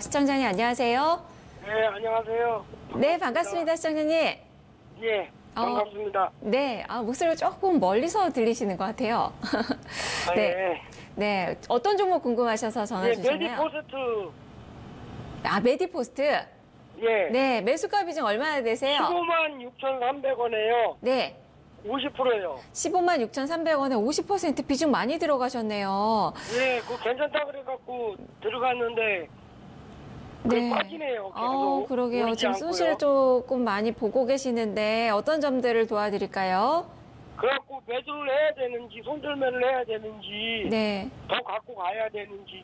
시청자님 안녕하세요. 네, 안녕하세요. 네, 반갑습니다, 시청자님. 예, 반갑습니다. 네, 목소리가 조금 멀리서 들리시는 것 같아요. 네, 예. 네, 어떤 종목 궁금하셔서 전화 예, 주셨나요? 메디포스트. 메디포스트. 예. 네, 매수가 비중 얼마나 되세요? 156,300원에요. 네. 50%예요. 156,300원에 50% 비중 많이 들어가셨네요. 예, 그거 괜찮다 그래갖고 들어갔는데 네. 빠지네요. 계속. 그러게요. 오르지 지금 않고요. 손실 조금 많이 보고 계시는데 어떤 점들을 도와드릴까요? 그래갖고 매도를 해야 되는지 손절매를 해야 되는지 네. 더 갖고 가야 되는지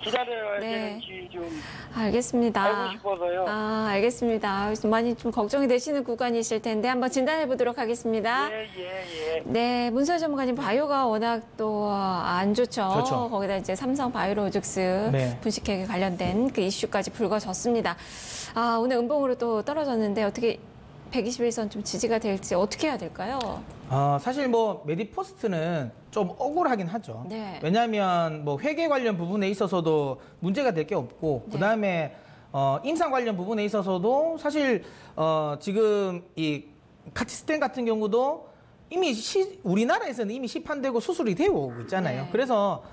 기다려야 네. 되는지 좀 알겠습니다. 알고 싶어서요. 알겠습니다. 많이 좀 걱정이 되시는 구간이실 텐데 한번 진단해 보도록 하겠습니다. 예. 네, 문서희 전문가님 바이오가 워낙 또 안 좋죠. 그렇죠. 거기다 이제 삼성 바이오로직스 네. 분식회계 관련된 그 이슈까지 불거졌습니다. 오늘 음봉으로 또 떨어졌는데 어떻게 121선 좀 지지가 될지 어떻게 해야 될까요? 사실 메디포스트는 좀 억울하긴 하죠. 네. 왜냐하면 회계 관련 부분에 있어서도 문제가 될 게 없고, 네. 그 다음에 임상 관련 부분에 있어서도 사실 지금 이 카티스텐 같은 경우도 이미 우리나라에서는 이미 시판되고 수술이 되어 오고 있잖아요. 네. 그래서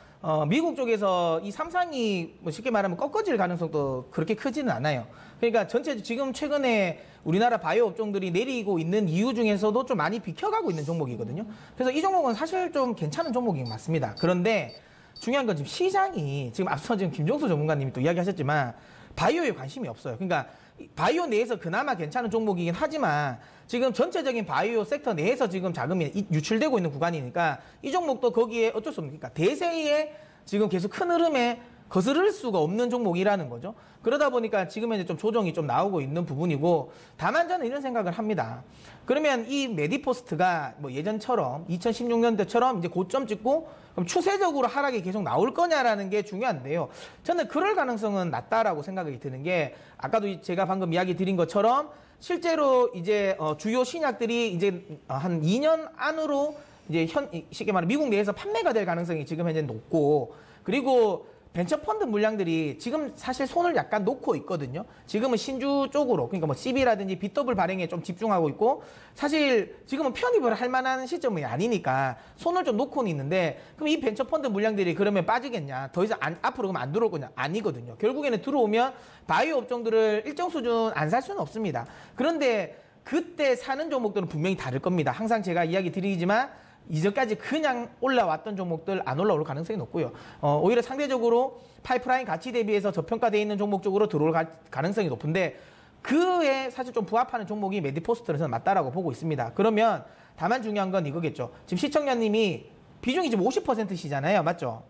미국 쪽에서 이 삼상이 쉽게 말하면 꺾어질 가능성도 그렇게 크지는 않아요. 그러니까 지금 최근에 우리나라 바이오 업종들이 내리고 있는 이유 중에서도 좀 많이 비켜가고 있는 종목이거든요. 그래서 이 종목은 사실 좀 괜찮은 종목이 맞습니다. 그런데 중요한 건 지금 시장이 지금 앞서 지금 김종수 전문가님이 또 이야기하셨지만 바이오에 관심이 없어요. 그러니까 바이오 내에서 그나마 괜찮은 종목이긴 하지만 지금 전체적인 바이오 섹터 내에서 지금 자금이 유출되고 있는 구간이니까 이 종목도 거기에 어쩔 수 없으니까 대세에 지금 계속 큰 흐름에 거스를 수가 없는 종목이라는 거죠. 그러다 보니까 지금 이제 좀 조정이 좀 나오고 있는 부분이고, 다만 저는 이런 생각을 합니다. 그러면 이 메디포스트가 예전처럼 2016년대처럼 이제 고점 찍고 그럼 추세적으로 하락이 계속 나올 거냐라는 게 중요한데요. 저는 그럴 가능성은 낮다라고 생각이 드는 게, 아까도 제가 방금 이야기 드린 것처럼 실제로 이제 주요 신약들이 이제 한 2년 안으로 이제 쉽게 말하면 미국 내에서 판매가 될 가능성이 지금 현재 높고, 그리고 벤처펀드 물량들이 지금 사실 손을 약간 놓고 있거든요. 지금은 신주 쪽으로, 그러니까 CB라든지 BW 발행에 좀 집중하고 있고, 사실 지금은 편입을 할 만한 시점이 아니니까 손을 좀 놓고는 있는데, 그럼 이 벤처펀드 물량들이 그러면 빠지겠냐? 더 이상 앞으로 그러면 안 들어올 거냐? 아니거든요. 결국에는 들어오면 바이오 업종들을 일정 수준 안 살 수는 없습니다. 그런데 그때 사는 종목들은 분명히 다를 겁니다. 항상 제가 이야기 드리지만 이전까지 그냥 올라왔던 종목들 안 올라올 가능성이 높고요. 오히려 상대적으로 파이프라인 가치 대비해서 저평가되어 있는 종목 쪽으로 들어올 가능성이 높은데, 그에 사실 좀 부합하는 종목이 메디포스트에서는 맞다라고 보고 있습니다. 그러면 다만 중요한 건 이거겠죠. 지금 시청자님이 비중이 지금 50%시잖아요. 맞죠?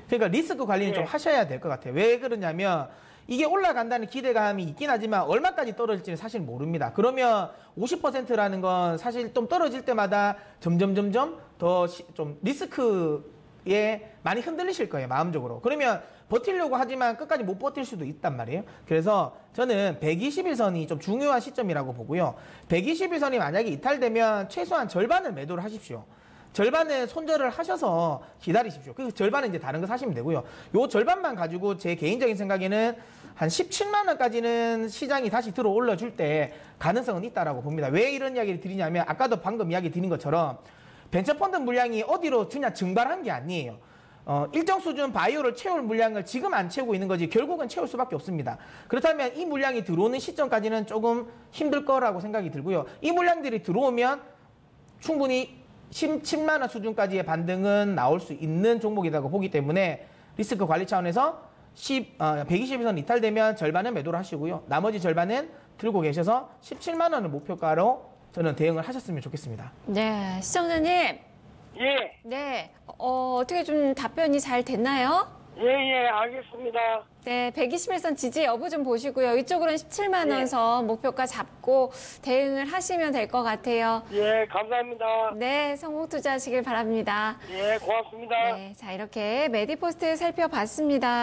그러니까 리스크 관리는 좀 하셔야 될 것 같아요. 왜 그러냐면 이게 올라간다는 기대감이 있긴 하지만 얼마까지 떨어질지는 사실 모릅니다. 그러면 50%라는 건 사실 좀 떨어질 때마다 점점 더 좀 리스크에 많이 흔들리실 거예요, 마음적으로. 그러면 버티려고 하지만 끝까지 못 버틸 수도 있단 말이에요. 그래서 저는 121선이 좀 중요한 시점이라고 보고요. 121선이 만약에 이탈되면 최소한 절반을 매도를 하십시오. 절반은 손절을 하셔서 기다리십시오. 그 절반은 이제 다른 거 사시면 되고요. 요 절반만 가지고 제 개인적인 생각에는 한 17만 원까지는 시장이 다시 들어 올려줄 때 가능성은 있다라고 봅니다. 왜 이런 이야기를 드리냐면 아까도 방금 이야기 드린 것처럼 벤처펀드 물량이 어디로 그냥 증발한 게 아니에요. 일정 수준 바이오를 채울 물량을 지금 안 채우고 있는 거지 결국은 채울 수밖에 없습니다. 그렇다면 이 물량이 들어오는 시점까지는 조금 힘들 거라고 생각이 들고요. 이 물량들이 들어오면 충분히 17만 원 수준까지의 반등은 나올 수 있는 종목이라고 보기 때문에 리스크 관리 차원에서 120선 이탈되면 절반은 매도를 하시고요. 나머지 절반은 들고 계셔서 17만 원을 목표가로 저는 대응을 하셨으면 좋겠습니다. 네, 시청자님. 예. 네, 어떻게 좀 답변이 잘 됐나요? 예, 알겠습니다. 네, 121선 지지 여부 좀 보시고요. 이쪽으로는 17만 원 선 목표가 잡고 대응을 하시면 될 것 같아요. 예, 감사합니다. 네, 성공 투자하시길 바랍니다. 예, 고맙습니다. 네, 자, 이렇게 메디포스트 살펴봤습니다.